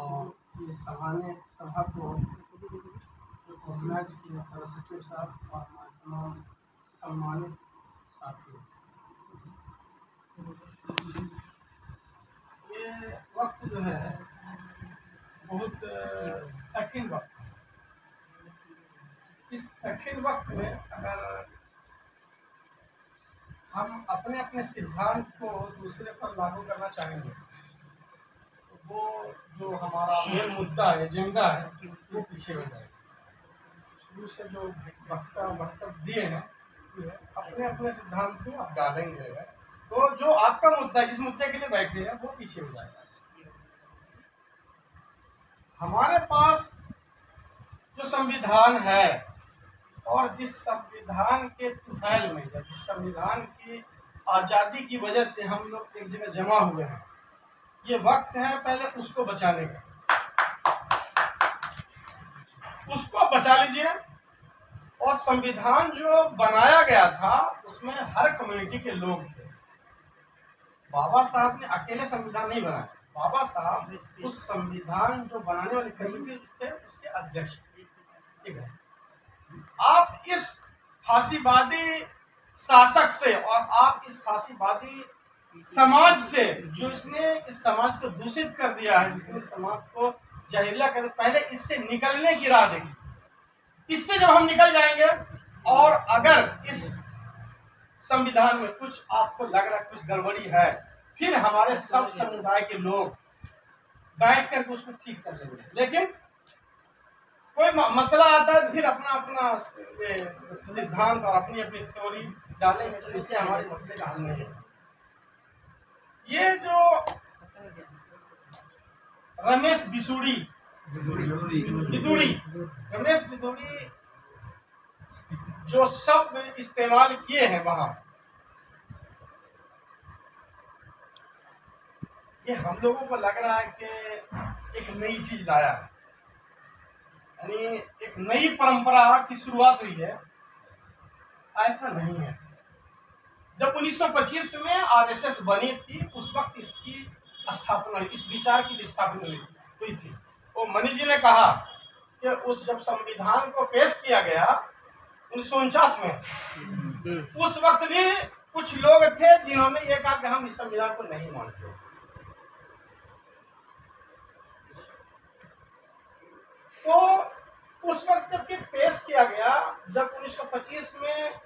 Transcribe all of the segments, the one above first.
और ये सभा को ऑर्गेनाइज किया था सचिव साहब और हमारे तमाम सम्मानित साथियों। ये वक्त जो है बहुत कठिन वक्त है। इस कठिन वक्त में अगर हम अपने अपने सिद्धांत को दूसरे पर लागू करना चाहेंगे तो वो जो हमारा मेन मुद्दा है, एजेंडा है, वो पीछे हो जाएगा। शुरू से जो वक्तव्य दिए हैं अपने अपने सिद्धांत को आप डालेंगे तो जो आपका मुद्दा, जिस मुद्दे के लिए बैठे हैं, वो पीछे हो जाएगा। हमारे पास जो संविधान है और जिस संविधान के तुफैल में या जिस संविधान की आज़ादी की वजह से हम लोग एक जगह जमा हुए हैं, ये वक्त है पहले उसको बचाने का। उसको बचा लीजिए। और संविधान जो बनाया गया था उसमें हर कम्युनिटी के लोग थे। बाबा साहब ने अकेले संविधान नहीं बनाया। बाबा साहब उस संविधान जो बनाने वाले कमेटी थे उसके अध्यक्ष थे। ठीक है, आप इस फांसीवादी शासक से और आप इस फांसीवादी समाज से, जो इसने इस समाज को दूषित कर दिया है, जिसने समाज को जहरीला कर दिया, पहले इससे निकलने की राह देखिए। इससे जब हम निकल जाएंगे और अगर इस संविधान में कुछ आपको लग रहा है कुछ गड़बड़ी है, फिर हमारे सब समुदाय के लोग बैठ करके उसको ठीक कर लेंगे। लेकिन कोई मसला आता है तो फिर अपना अपना सिद्धांत और अपनी अपनी थ्योरी डालेंगे, तो इससे हमारे मसले का हल नहीं है। ये जो रमेश बिदुड़ी जो शब्द इस्तेमाल किए हैं वहां, ये हम लोगों को लग रहा है कि एक नई चीज लाया है, यानी एक नई परंपरा की शुरुआत हुई है। ऐसा नहीं है। जब 1925 में आरएसएस बनी थी उस वक्त इसकी स्थापना, इस विचार की स्थापना हुई थी। वो मनी जी ने कहा कि उस जब संविधान को पेश किया गया 1949 में, उस वक्त भी कुछ लोग थे जिन्होंने ये कहा कि हम इस संविधान को नहीं मानते। तो उस वक्त जबकि पेश किया गया, जब 1925 में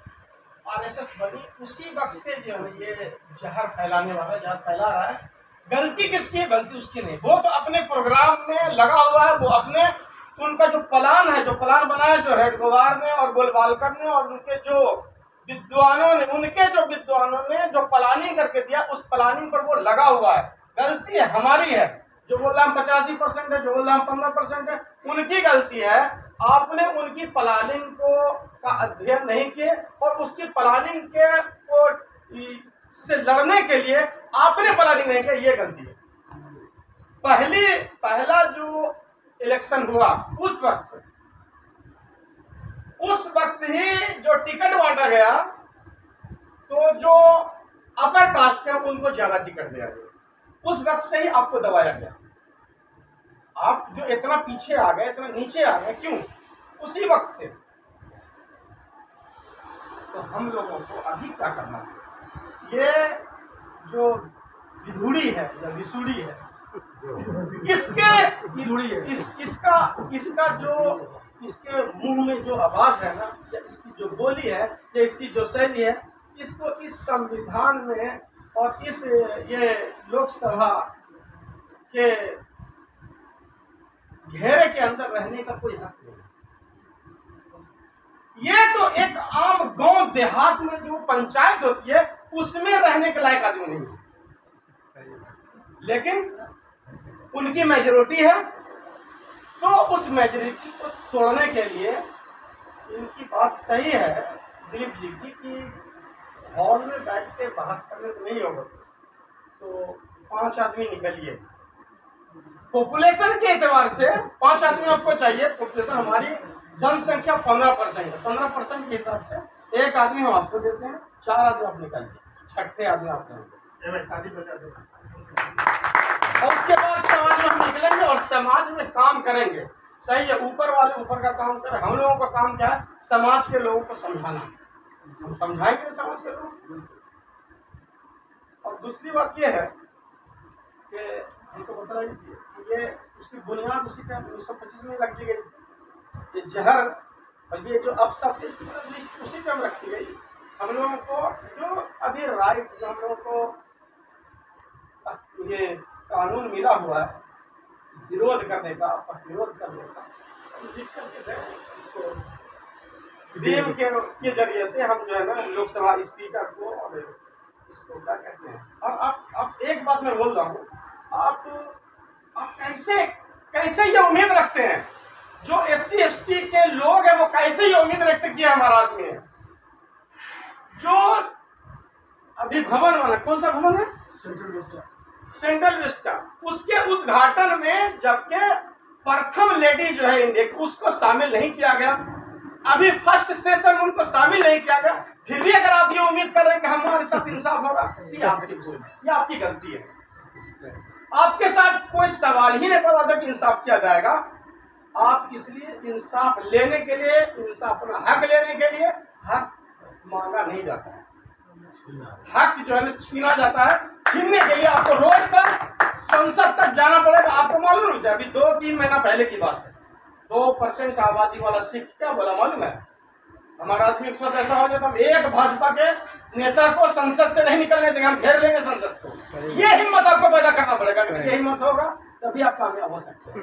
आरएसएस बनी, उसी वक्त से जो है ये जहर फैलाने वाला जहर फैला रहा है। गलती किसकी है? गलती उसकी नहीं। वो तो अपने प्रोग्राम में लगा हुआ है, वो अपने उनका जो प्लान है, जो प्लान बनाया जो हेडगोवार ने और गोलवालकर ने और उनके जो विद्वानों ने जो प्लानिंग करके दिया, उस प्लानिंग पर वो लगा हुआ है। गलती है हमारी है। जो बोल रहा हम 85% है, जो बोल रहा हम 15% है, उनकी गलती है। आपने उनकी प्लानिंग को का अध्ययन नहीं किए और उसकी प्लानिंग के को से लड़ने के लिए आपने प्लानिंग नहीं किया, ये गलती है। पहला जो इलेक्शन हुआ उस वक्त ही जो टिकट बांटा गया, तो जो अपर कास्ट है उनको ज्यादा टिकट दिया गया। उस वक्त से ही आपको दबाया गया। आप जो इतना पीछे आ गए, इतना नीचे आ गए, क्यों? उसी वक्त से। तो हम लोगों को अभी क्या करना है? ये जो विधुड़ी है या विसुड़ी है, इसका जो इसके मुंह में जो आवाज है ना, या इसकी जो बोली है या इसकी जो शैली है, इसको इस संविधान में और इस ये लोकसभा के घेरे के अंदर रहने का कोई हक नहीं। ये तो एक आम गांव देहात में जो पंचायत होती है उसमें रहने के लायक आदमी नहीं है। लेकिन उनकी मेजोरिटी है, तो उस मेजोरिटी को तोड़ने के लिए इनकी बात सही है दिलीप जी की कि हॉल में बैठ के बहस करने से नहीं होगा। तो 5 आदमी निकलिए। पॉपुलेशन के एतबार से 5 आदमी आपको चाहिए। पॉपुलेशन हमारी जनसंख्या 15% है। 15% के हिसाब से 1 आदमी हम आपको देते हैं, 4 आदमी आप निकालिए, 6ठे आदमी आप और उसके बाद समाज में हम निकलेंगे और समाज में काम करेंगे। सही है, ऊपर वाले ऊपर का काम करें, हम लोगों का काम क्या है, समाज के लोगों को समझाना। हम समझाएंगे समाज के लोग। और दूसरी बात ये है कि हमको पता है कि ये उसकी बुनियाद उसी का 1925 में रखी गई थी। ये जहर और ये जो अपशब्द उसी टाइम रखी गई। हम लोगों को जो अभी राइट, जो हम लोगों को ये कानून मिला हुआ है विरोध करने का, प्रतिरोध करने का, लिख करके दें इसको भीम के जरिए से हम जो है ना लोकसभा स्पीकर को और इसको क्या कहते हैं। और आप एक बात मैं बोल रहा हूँ, आप कैसे ये उम्मीद रखते हैं, जो SC ST के लोग हैं वो कैसे ये उम्मीद रखते कि हमारा आदमी है। जो अभी भवन बना, कौन सा भवन है, सेंट्रल विस्टा, उसके उद्घाटन में जबकि प्रथम लेडी जो है इंडिया की, उसको शामिल नहीं किया गया। अभी फर्स्ट सेशन में उनको शामिल नहीं किया गया। फिर भी अगर आप ये उम्मीद कर रहे हैं कि हमारे साथ इंसाफ होगा, ये आपकी भूल है, ये आपकी गलती है। आपके साथ कोई सवाल ही नहीं पैदा होता कि इंसाफ किया जाएगा। आप इसलिए इंसाफ लेने के लिए, इंसाफ अपना हक लेने के लिए, हक मांगा नहीं जाता है, हक जो है छीना जाता है। छीनने के लिए आपको रोड पर संसद तक जाना पड़ेगा। आपको मालूम नहीं, अभी 2-3 महीना पहले की बात है, 2% आबादी वाला सिख क्या बोला मालूम है, हमारा आदमी के साथ ऐसा हो जाता, हम एक भाजपा के नेता को संसद से नहीं निकलने देंगे, हम घेर लेंगे संसद को। ये हिम्मत आपको पैदा करना पड़ेगा। ये हिम्मत होगा तभी आप कामयाब हो सकते हैं।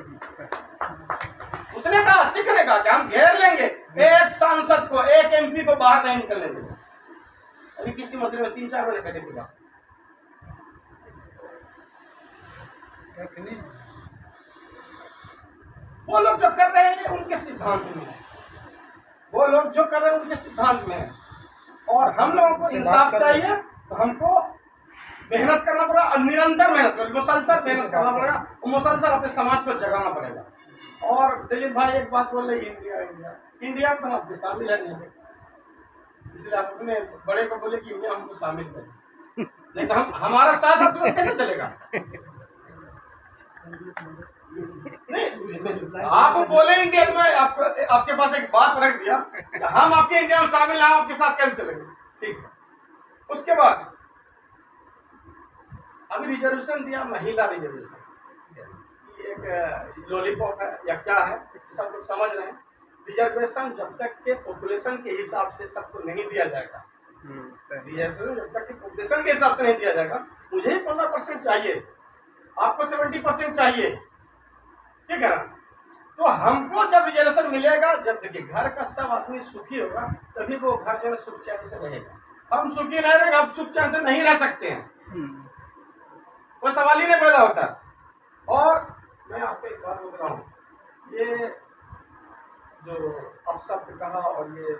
उसने कहा, सिख ने कहा कि हम घेर लेंगे, एक सांसद को, एक MP को बाहर नहीं निकलने देंगे। अभी किसी मसले में 3-4 महीने पहले की बात। वो लोग जो कर रहे हैं उनके सिद्धांत में है, वो लोग जो कर रहे हैं उनके सिद्धांत में है। और हम लोगों को इंसाफ चाहिए तो हमको मेहनत करना पड़ेगा, और निरंतर मेहनत करेगा, मुसलसल मेहनत करना पड़ेगा, और मुसलसल अपने समाज को जगाना पड़ेगा। और दिलीप भाई एक बात बोल रहे, इंडिया इंडिया इंडिया में तो हम शामिल है नहीं, इसलिए आप अपने बड़े को बोले कि इंडिया हमको शामिल करें, नहीं तो हम हमारा साथ आप कैसे चलेगा। नहीं, आप बोले इंडिया में, आपके पास एक बात रख दिया कि हम आपके इंडिया में शामिल हैं, आपके साथ कैसे चलेंगे, ठीक है। उसके बाद अभी रिजर्वेशन दिया, महिला रिजर्वेशन, एक लॉलीपॉप है या क्या है, सब लोग समझ रहे हैं। रिजर्वेशन जब तक के पॉपुलेशन के हिसाब से सबको नहीं दिया जाएगा, रिजर्वेशन जब तक के पॉपुलेशन के हिसाब से नहीं दिया जाएगा। मुझे 15% चाहिए, आपको 70% चाहिए, ठीक है ना। तो हमको जब रिजर्वेशन मिलेगा, जब देखिए घर का सब आदमी सुखी होगा तभी वो घर जो है सुख चैन से रहेगा। हम सुखी नहीं रहेंगे, हम सुख चैन से नहीं रह सकते हैं, कोई सवाल ही नहीं पैदा होता। और मैं आपको एक बात बोल रहा हूँ, ये जो अपशब्द कहा और ये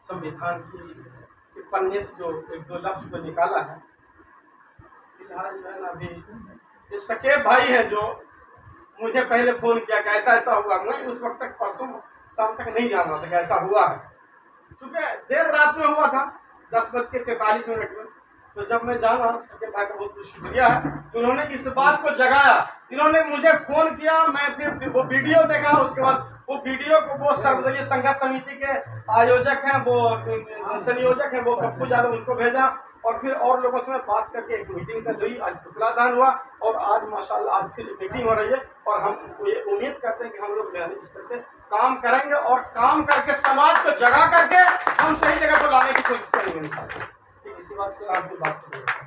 संविधान की पन्ने से जो 1-2 लफ्ज को निकाला है, फिलहाल जो है ना अभी ये सकेब भाई है जो मुझे पहले फोन किया कि ऐसा ऐसा हुआ। मैं उस वक्त तक परसों शाम तक नहीं जान रहा था कि ऐसा हुआ है, चूंकि देर रात में हुआ था 10:43 में। तो जब मैं जाना, सकेब भाई का बहुत बहुत शुक्रिया है, उन्होंने इस बात को जगाया। इन्होंने मुझे फोन किया, मैं फिर वो वीडियो देखा, उसके बाद वो वीडियो को वो सर्वदलीय संघर्ष समिति के आयोजक हैं, वो संयोजक हैं, वो पप्पू यादव, उनको भेजा। और फिर और लोगों से मैं बात करके एक मीटिंग कर ली। आज पुतला दान हुआ और आज माशाल्लाह आज फिर मीटिंग हो रही है। और हम ये उम्मीद करते हैं कि हम लोग इस तरह से काम करेंगे और काम करके समाज को जगा करके हम सही जगह पर लाने की कोशिश करेंगे। इसी बात से आपकी बात करेंगे।